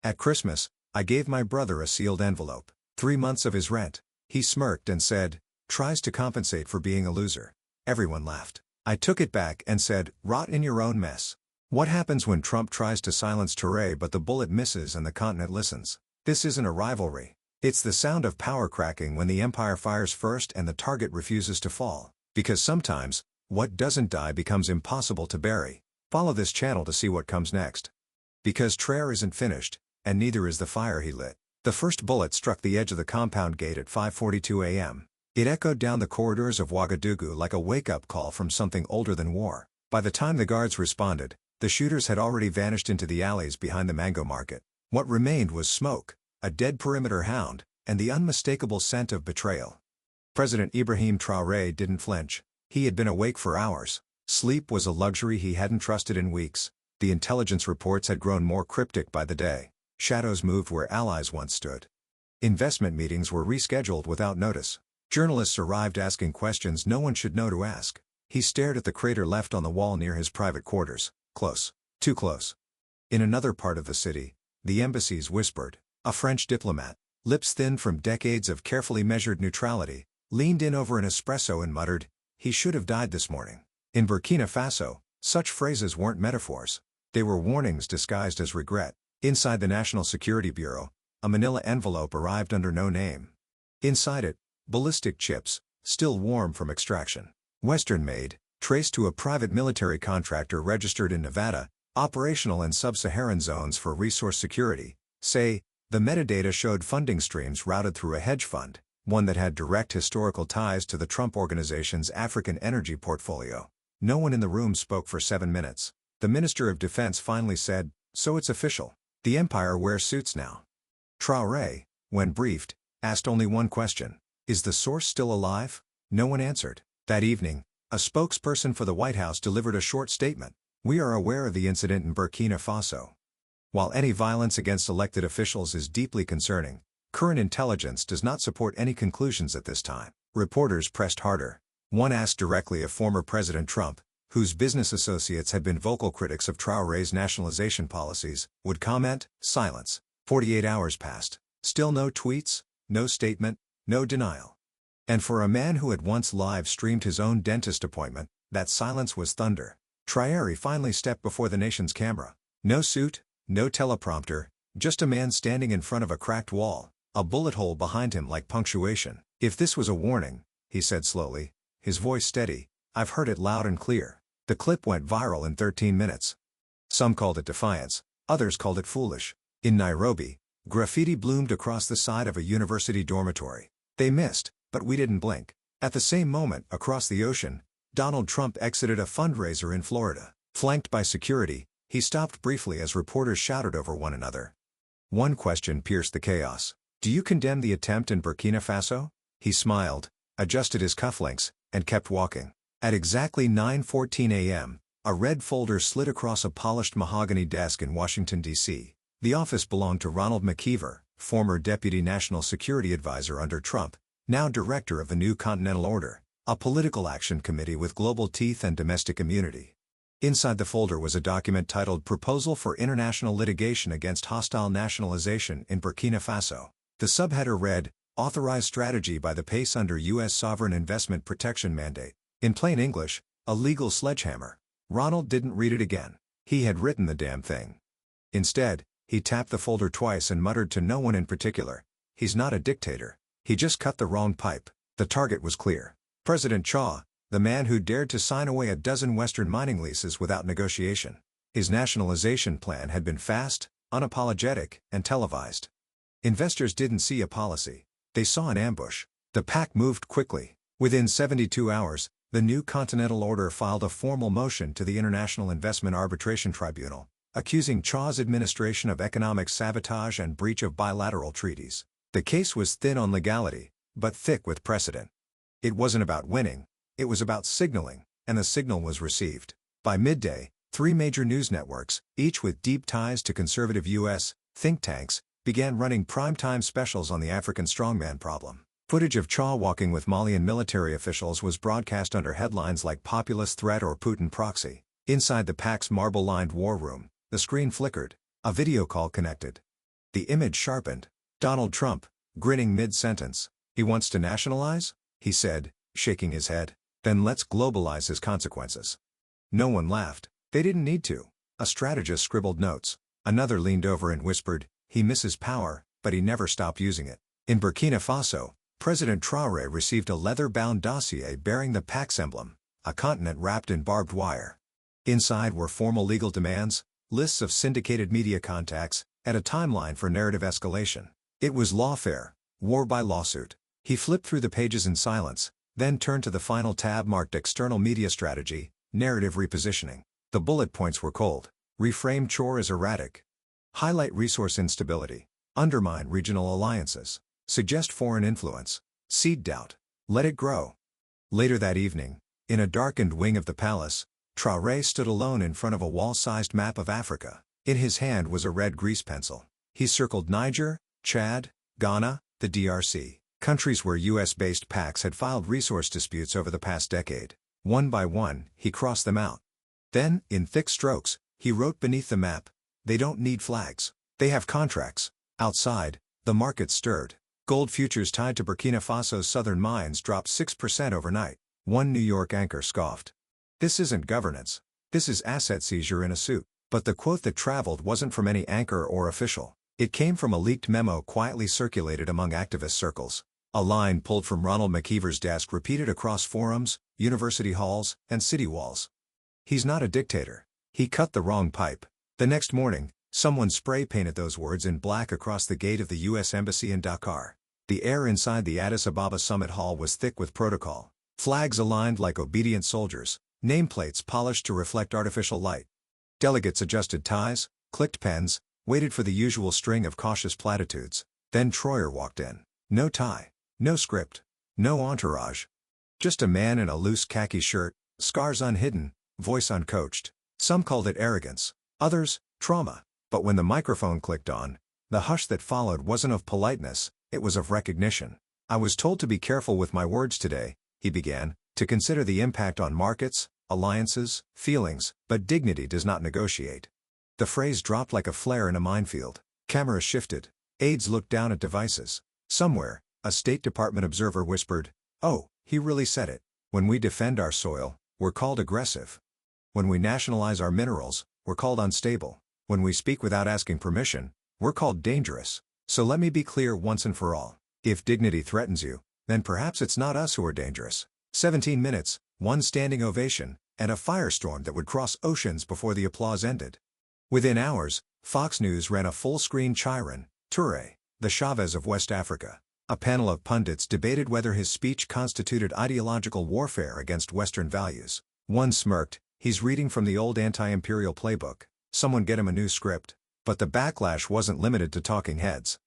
At Christmas, I gave my brother a sealed envelope. 3 months of his rent. He smirked and said, tries to compensate for being a loser. Everyone laughed. I took it back and said, rot in your own mess. What happens when Trump tries to silence Touré but the bullet misses and the continent listens? This isn't a rivalry. It's the sound of power cracking when the empire fires first and the target refuses to fall. Because sometimes, what doesn't die becomes impossible to bury. Follow this channel to see what comes next. Because Traer isn't finished, and neither is the fire he lit. The first bullet struck the edge of the compound gate at 5:42 a.m. It echoed down the corridors of Ouagadougou like a wake-up call from something older than war. By the time the guards responded, the shooters had already vanished into the alleys behind the mango market. What remained was smoke, a dead perimeter hound, and the unmistakable scent of betrayal. President Ibrahim Traoré didn't flinch. He had been awake for hours. Sleep was a luxury he hadn't trusted in weeks. The intelligence reports had grown more cryptic by the day. Shadows moved where allies once stood. Investment meetings were rescheduled without notice. Journalists arrived asking questions no one should know to ask. He stared at the crater left on the wall near his private quarters. Close. Too close. In another part of the city, the embassies whispered. A French diplomat, lips thin from decades of carefully measured neutrality, leaned in over an espresso and muttered, he should have died this morning. In Burkina Faso, such phrases weren't metaphors. They were warnings disguised as regret. Inside the National Security Bureau, a manila envelope arrived under no name. Inside it, ballistic chips, still warm from extraction. Western-made, traced to a private military contractor registered in Nevada, operational in sub-Saharan zones for resource security. Say, the metadata showed funding streams routed through a hedge fund, one that had direct historical ties to the Trump Organization's African energy portfolio. No one in the room spoke for 7 minutes. The Minister of Defense finally said, so it's official. The empire wears suits now. Traoré, when briefed, asked only one question. Is the source still alive? No one answered. That evening, a spokesperson for the White House delivered a short statement. We are aware of the incident in Burkina Faso. While any violence against elected officials is deeply concerning, current intelligence does not support any conclusions at this time. Reporters pressed harder. One asked directly of former President Trump, whose business associates had been vocal critics of Traoré's nationalization policies, would comment. Silence. 48 hours passed. Still no tweets, no statement, no denial. And for a man who had once live-streamed his own dentist appointment, that silence was thunder. Traoré finally stepped before the nation's camera. No suit, no teleprompter, just a man standing in front of a cracked wall, a bullet hole behind him like punctuation. If this was a warning, he said slowly, his voice steady, I've heard it loud and clear. The clip went viral in 13 minutes. Some called it defiance, others called it foolish. In Nairobi, graffiti bloomed across the side of a university dormitory. They missed, but we didn't blink. At the same moment, across the ocean, Donald Trump exited a fundraiser in Florida. Flanked by security, he stopped briefly as reporters shouted over one another. One question pierced the chaos. Do you condemn the attempt in Burkina Faso? He smiled, adjusted his cufflinks, and kept walking. At exactly 9:14 a.m., a red folder slid across a polished mahogany desk in Washington, D.C. The office belonged to Ronald McKeever, former Deputy National Security Advisor under Trump, now Director of the New Continental Order, a political action committee with global teeth and domestic immunity. Inside the folder was a document titled Proposal for International Litigation Against Hostile Nationalization in Burkina Faso. The subheader read, Authorized Strategy by the PACE under U.S. Sovereign Investment Protection Mandate. In plain English, a legal sledgehammer. Ronald didn't read it again. He had written the damn thing. Instead, he tapped the folder twice and muttered to no one in particular, he's not a dictator. He just cut the wrong pipe. The target was clear. President Chaw, the man who dared to sign away a dozen Western mining leases without negotiation. His nationalization plan had been fast, unapologetic, and televised. Investors didn't see a policy. They saw an ambush. The pack moved quickly. Within 72 hours, the New Continental Order filed a formal motion to the International Investment Arbitration Tribunal, accusing Chaw's administration of economic sabotage and breach of bilateral treaties. The case was thin on legality, but thick with precedent. It wasn't about winning, it was about signaling, and the signal was received. By midday, 3 major news networks, each with deep ties to conservative U.S. think tanks, began running primetime specials on the African strongman problem. Footage of Chaw walking with Malian military officials was broadcast under headlines like Populist Threat or Putin Proxy. Inside the PAC's marble-lined war room, the screen flickered. A video call connected. The image sharpened. Donald Trump, grinning mid-sentence. He wants to nationalize? He said, shaking his head. Then let's globalize his consequences. No one laughed. They didn't need to. A strategist scribbled notes. Another leaned over and whispered, he misses power, but he never stopped using it. In Burkina Faso, President Traoré received a leather-bound dossier bearing the Pax emblem, a continent wrapped in barbed wire. Inside were formal legal demands, lists of syndicated media contacts, and a timeline for narrative escalation. It was lawfare, war by lawsuit. He flipped through the pages in silence, then turned to the final tab marked External Media Strategy, Narrative Repositioning. The bullet points were cold. Reframe chore as erratic. Highlight resource instability. Undermine regional alliances. Suggest foreign influence. Seed doubt. Let it grow. Later that evening, in a darkened wing of the palace, Traoré stood alone in front of a wall-sized map of Africa. In his hand was a red grease pencil. He circled Niger, Chad, Ghana, the DRC, countries where US-based PACs had filed resource disputes over the past decade. One by one, he crossed them out. Then, in thick strokes, he wrote beneath the map, they don't need flags. They have contracts. Outside, the market stirred. Gold futures tied to Burkina Faso's southern mines dropped 6% overnight. One New York anchor scoffed. This isn't governance. This is asset seizure in a suit. But the quote that traveled wasn't from any anchor or official. It came from a leaked memo quietly circulated among activist circles. A line pulled from Ronald McKeever's desk repeated across forums, university halls, and city walls. He's not a dictator. He cut the wrong pipe. The next morning, someone spray-painted those words in black across the gate of the U.S. Embassy in Dakar. The air inside the Addis Ababa Summit Hall was thick with protocol. Flags aligned like obedient soldiers, nameplates polished to reflect artificial light. Delegates adjusted ties, clicked pens, waited for the usual string of cautious platitudes. Then Troyer walked in. No tie, no script, no entourage. Just a man in a loose khaki shirt, scars unhidden, voice uncoached. Some called it arrogance, others, trauma. But when the microphone clicked on, the hush that followed wasn't of politeness, it was of recognition. I was told to be careful with my words today, he began, to consider the impact on markets, alliances, feelings, but dignity does not negotiate. The phrase dropped like a flare in a minefield. Cameras shifted. Aides looked down at devices. Somewhere, a State Department observer whispered, "Oh, he really said it. When we defend our soil, we're called aggressive. When we nationalize our minerals, we're called unstable. When we speak without asking permission, we're called dangerous. So let me be clear once and for all. If dignity threatens you, then perhaps it's not us who are dangerous." 17 minutes, one standing ovation, and a firestorm that would cross oceans before the applause ended. Within hours, Fox News ran a full-screen Chiron, Touré, the Chavez of West Africa. A panel of pundits debated whether his speech constituted ideological warfare against Western values. One smirked, he's reading from the old anti-imperial playbook. Someone get him a new script. But the backlash wasn't limited to talking heads.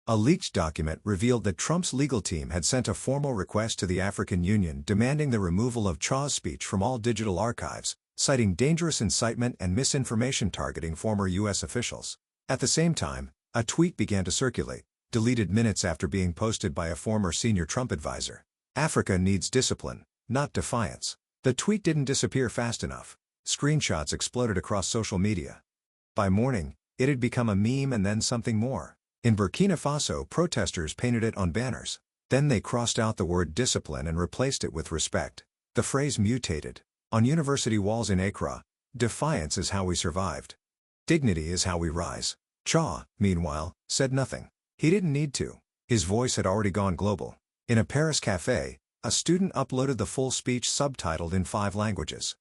A leaked document revealed that Trump's legal team had sent a formal request to the African Union demanding the removal of Chaw's speech from all digital archives, citing dangerous incitement and misinformation targeting former U.S. officials. At the same time, a tweet began to circulate, deleted minutes after being posted by a former senior Trump advisor. Africa needs discipline, not defiance. The tweet didn't disappear fast enough. Screenshots exploded across social media. By morning, it had become a meme and then something more. In Burkina Faso, protesters painted it on banners. Then they crossed out the word discipline and replaced it with respect. The phrase mutated. On university walls in Accra, defiance is how we survived. Dignity is how we rise. Chaw, meanwhile, said nothing. He didn't need to. His voice had already gone global. In a Paris cafe, a student uploaded the full speech subtitled in 5 languages.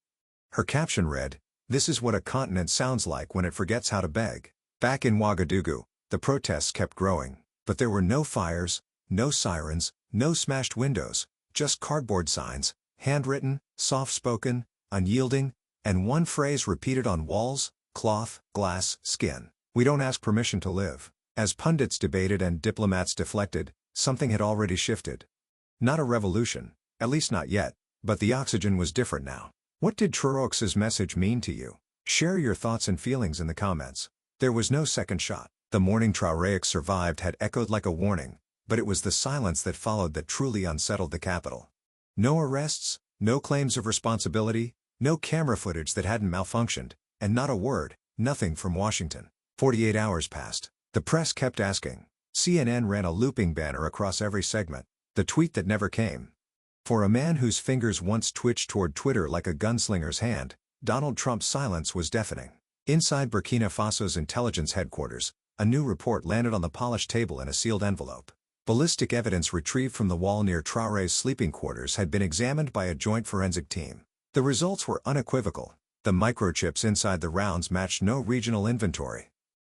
Her caption read, "This is what a continent sounds like when it forgets how to beg." Back in Ouagadougou, the protests kept growing, but there were no fires, no sirens, no smashed windows, just cardboard signs, handwritten, soft-spoken, unyielding, and one phrase repeated on walls: cloth, glass, skin. We don't ask permission to live. As pundits debated and diplomats deflected, something had already shifted. Not a revolution, at least not yet, but the oxygen was different now. What did Traoré's message mean to you? Share your thoughts and feelings in the comments. There was no second shot. The morning Traoré survived had echoed like a warning, but it was the silence that followed that truly unsettled the capital. No arrests, no claims of responsibility, no camera footage that hadn't malfunctioned, and not a word, nothing from Washington. 48 hours passed. The press kept asking. CNN ran a looping banner across every segment. The tweet that never came. For a man whose fingers once twitched toward Twitter like a gunslinger's hand, Donald Trump's silence was deafening. Inside Burkina Faso's intelligence headquarters, a new report landed on the polished table in a sealed envelope. Ballistic evidence retrieved from the wall near Traoré's sleeping quarters had been examined by a joint forensic team. The results were unequivocal. The microchips inside the rounds matched no regional inventory.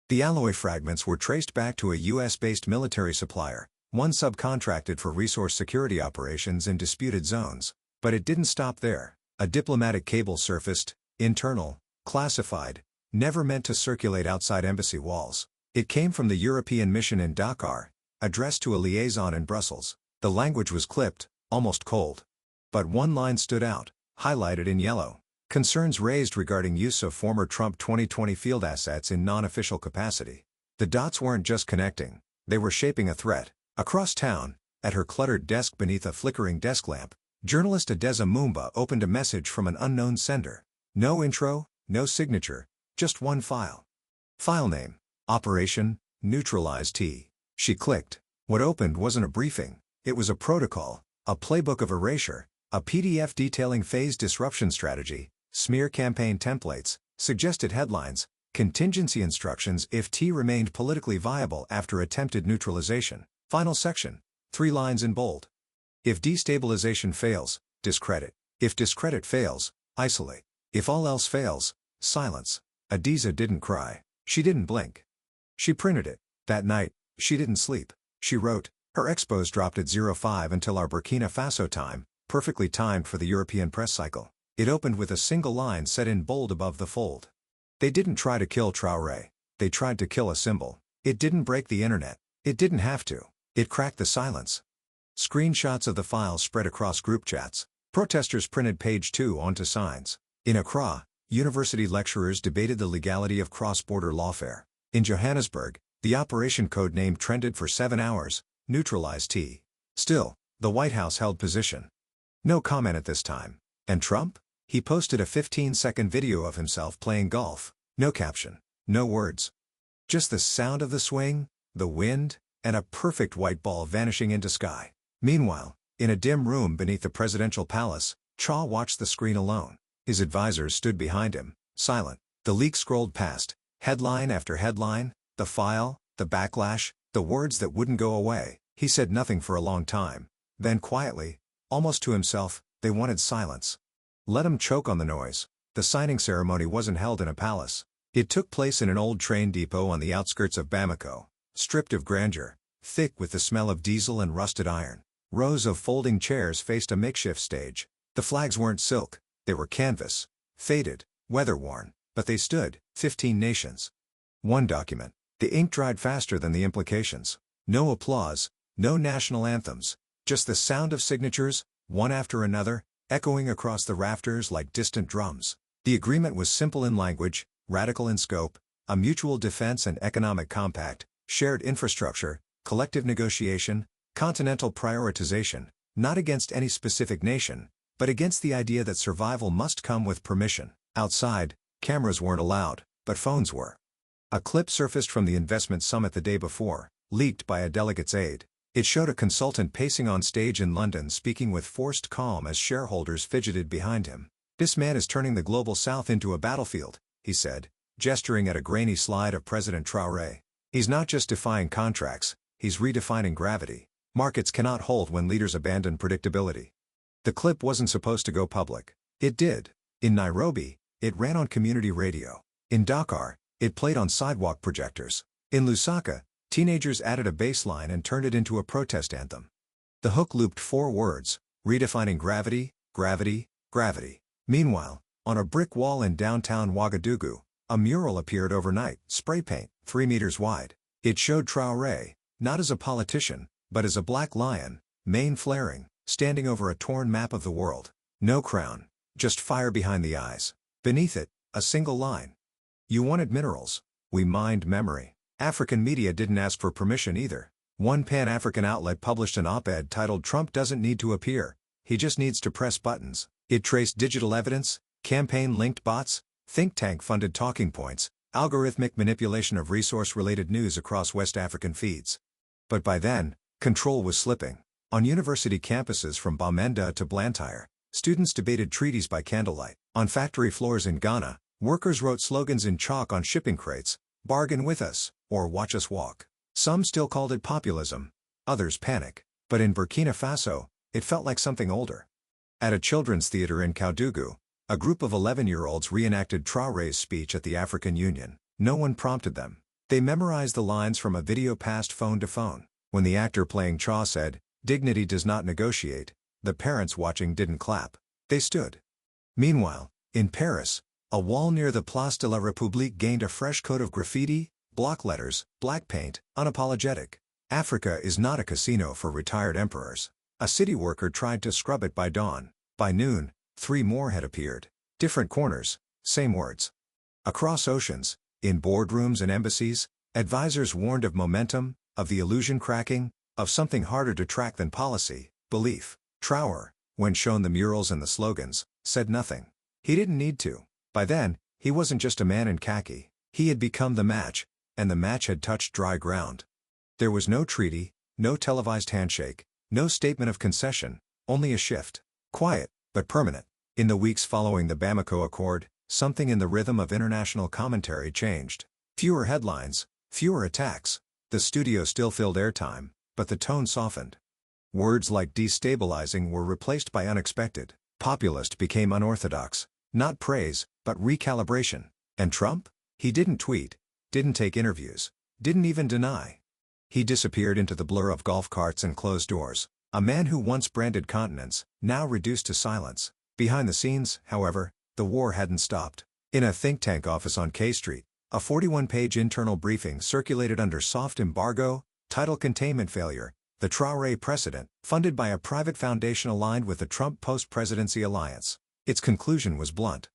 The alloy fragments were traced back to a US-based military supplier, one subcontracted for resource security operations in disputed zones. But it didn't stop there. A diplomatic cable surfaced, internal, classified, never meant to circulate outside embassy walls. It came from the European mission in Dakar, addressed to a liaison in Brussels. The language was clipped, almost cold. But one line stood out, highlighted in yellow. Concerns raised regarding use of former Trump 2020 field assets in non-official capacity. The dots weren't just connecting, they were shaping a threat. Across town, at her cluttered desk beneath a flickering desk lamp, journalist Adeza Mumba opened a message from an unknown sender. No intro, no signature, just one file. File name: Operation Neutralize T. She clicked. What opened wasn't a briefing, it was a protocol, a playbook of erasure, a PDF detailing phase disruption strategy, smear campaign templates, suggested headlines, contingency instructions if T remained politically viable after attempted neutralization. Final section, 3 lines in bold. If destabilization fails, discredit. If discredit fails, isolate. If all else fails, silence. Adeza didn't cry. She didn't blink. She printed it. That night, she didn't sleep. She wrote, her expos dropped at 05 until our Burkina Faso time, perfectly timed for the European press cycle. It opened with a single line set in bold above the fold. They didn't try to kill Traoré. They tried to kill a symbol. It didn't break the internet. It didn't have to. It cracked the silence. Screenshots of the files spread across group chats. Protesters printed page 2 onto signs. In Accra, university lecturers debated the legality of cross-border lawfare. In Johannesburg, the operation code name trended for 7 hours, Neutralize T. Still, the White House held position. No comment at this time. And Trump? He posted a 15-second video of himself playing golf. No caption. No words. Just the sound of the swing, the wind, and a perfect white ball vanishing into sky. Meanwhile, in a dim room beneath the presidential palace, Cha watched the screen alone. His advisors stood behind him, silent. The leak scrolled past, headline after headline, the file, the backlash, the words that wouldn't go away. He said nothing for a long time. Then quietly, almost to himself, they wanted silence. Let him choke on the noise. The signing ceremony wasn't held in a palace. It took place in an old train depot on the outskirts of Bamako, stripped of grandeur, thick with the smell of diesel and rusted iron. Rows of folding chairs faced a makeshift stage. The flags weren't silk, they were canvas, faded, weather-worn, but they stood, 15 nations. One document. The ink dried faster than the implications. No applause, no national anthems, just the sound of signatures, one after another, echoing across the rafters like distant drums. The agreement was simple in language, radical in scope: a mutual defense and economic compact, shared infrastructure, collective negotiation, continental prioritization, not against any specific nation, but against the idea that survival must come with permission. Outside, cameras weren't allowed, but phones were. A clip surfaced from the investment summit the day before, leaked by a delegate's aide. It showed a consultant pacing on stage in London speaking with forced calm as shareholders fidgeted behind him. "This man is turning the global south into a battlefield," he said, gesturing at a grainy slide of President Traoré. "He's not just defying contracts, he's redefining gravity. Markets cannot hold when leaders abandon predictability." The clip wasn't supposed to go public. It did. In Nairobi, it ran on community radio. In Dakar, it played on sidewalk projectors. In Lusaka, teenagers added a bass line and turned it into a protest anthem. The hook looped 4 words: redefining gravity, gravity, gravity. Meanwhile, on a brick wall in downtown Ouagadougou, a mural appeared overnight, spray paint, 3 meters wide. It showed Traoré, not as a politician, but as a black lion, mane flaring, standing over a torn map of the world. No crown, just fire behind the eyes. Beneath it, a single line: "You wanted minerals. We mined memory." African media didn't ask for permission either. One Pan-African outlet published an op-ed titled "Trump doesn't need to appear, he just needs to press buttons." It traced digital evidence, campaign-linked bots, think tank-funded talking points, algorithmic manipulation of resource-related news across West African feeds. But by then, control was slipping. On university campuses from Bamenda to Blantyre, students debated treaties by candlelight. On factory floors in Ghana, workers wrote slogans in chalk on shipping crates, "Bargain with us," or "Watch us walk." Some still called it populism, others panic. But in Burkina Faso, it felt like something older. At a children's theater in Ouagadougou, a group of 11-year-olds reenacted Traoré's speech at the African Union. No one prompted them. They memorized the lines from a video passed phone to phone. When the actor playing Cha said, "Dignity does not negotiate," the parents watching didn't clap. They stood. Meanwhile, in Paris, a wall near the Place de la République gained a fresh coat of graffiti, block letters, black paint, unapologetic. Africa is not a casino for retired emperors. A city worker tried to scrub it by dawn. By noon, 3 more had appeared. Different corners, same words. Across oceans, in boardrooms and embassies, advisors warned of momentum, of the illusion cracking, of something harder to track than policy, belief. Traoré, when shown the murals and the slogans, said nothing. He didn't need to. By then, he wasn't just a man in khaki. He had become the match, and the match had touched dry ground. There was no treaty, no televised handshake, no statement of concession, only a shift. Quiet, but permanent. In the weeks following the Bamako Accord, something in the rhythm of international commentary changed. Fewer headlines, fewer attacks. The studio still filled airtime, but the tone softened. Words like destabilizing were replaced by unexpected. Populist became unorthodox. Not praise, but recalibration. And Trump? He didn't tweet, didn't take interviews, didn't even deny. He disappeared into the blur of golf carts and closed doors. A man who once branded continents, now reduced to silence. Behind the scenes, however, the war hadn't stopped. In a think tank office on K Street, a 41-page internal briefing circulated under soft embargo, title Containment Failure, the Traoré Precedent, funded by a private foundation aligned with the Trump Post-Presidency Alliance. Its conclusion was blunt.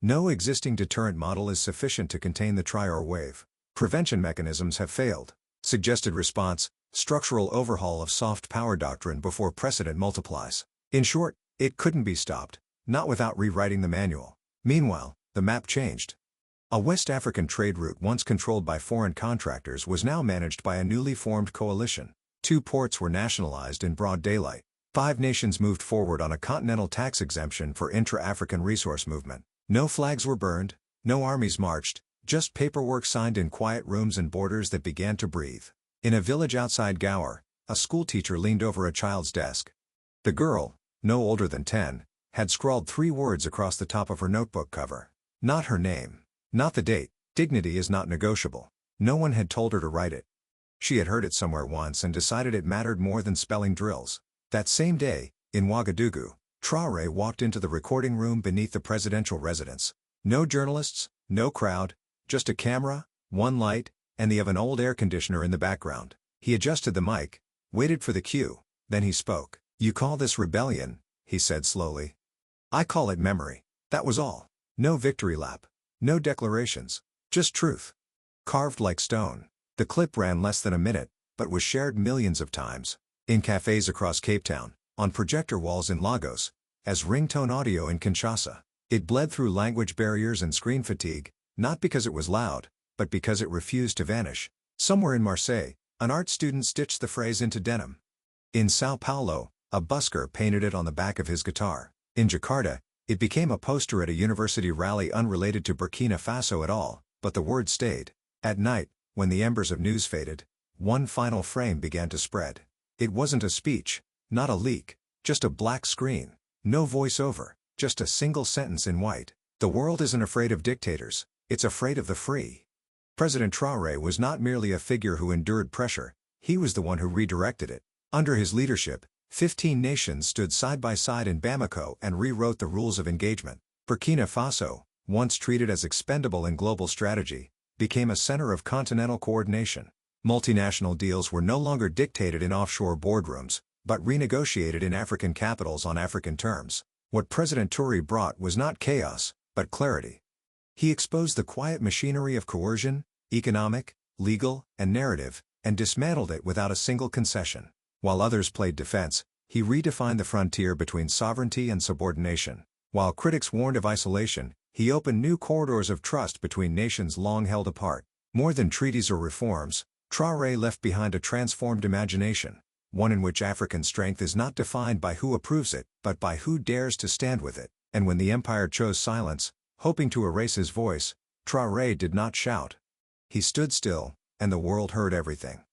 No existing deterrent model is sufficient to contain the Traoré wave. Prevention mechanisms have failed. Suggested response, structural overhaul of soft power doctrine before precedent multiplies. In short, it couldn't be stopped, not without rewriting the manual. Meanwhile, the map changed. A West African trade route once controlled by foreign contractors was now managed by a newly formed coalition. 2 ports were nationalized in broad daylight. 5 nations moved forward on a continental tax exemption for intra-African resource movement. No flags were burned, no armies marched, just paperwork signed in quiet rooms and borders that began to breathe. In a village outside Gaour, a schoolteacher leaned over a child's desk. The girl, no older than 10, had scrawled 3 words across the top of her notebook cover. Not her name. Not the date. Dignity is not negotiable. No one had told her to write it. She had heard it somewhere once and decided it mattered more than spelling drills. That same day, in Ouagadougou, Traoré walked into the recording room beneath the presidential residence. No journalists, no crowd, just a camera, 1 light, and the of an old air conditioner in the background. He adjusted the mic, waited for the cue, then he spoke. "You call this rebellion," he said slowly. "I call it memory." That was all. No victory lap. No declarations. Just truth. Carved like stone. The clip ran less than a minute, but was shared millions of times. In cafes across Cape Town, on projector walls in Lagos, as ringtone audio in Kinshasa. It bled through language barriers and screen fatigue, not because it was loud, but because it refused to vanish. Somewhere in Marseille, an art student stitched the phrase into denim. In Sao Paulo, a busker painted it on the back of his guitar. In Jakarta, it became a poster at a university rally unrelated to Burkina Faso at all, but the word stayed. At night, when the embers of news faded, one final frame began to spread. It wasn't a speech, not a leak, just a black screen. No voiceover, just a single sentence in white. The world isn't afraid of dictators, it's afraid of the free. President Traoré was not merely a figure who endured pressure, he was the one who redirected it. Under his leadership, 15 nations stood side by side in Bamako and rewrote the rules of engagement. Burkina Faso, once treated as expendable in global strategy, became a center of continental coordination. Multinational deals were no longer dictated in offshore boardrooms, but renegotiated in African capitals on African terms. What President Touré brought was not chaos, but clarity. He exposed the quiet machinery of coercion, economic, legal, and narrative, and dismantled it without a single concession. While others played defense, he redefined the frontier between sovereignty and subordination. While critics warned of isolation, He opened new corridors of trust between nations long held apart. More than treaties or reforms, Traoré left behind a transformed imagination, one in which African strength is not defined by who approves it, but by who dares to stand with it. And when the empire chose silence, hoping to erase his voice, Traoré did not shout. He stood still, and the world heard everything.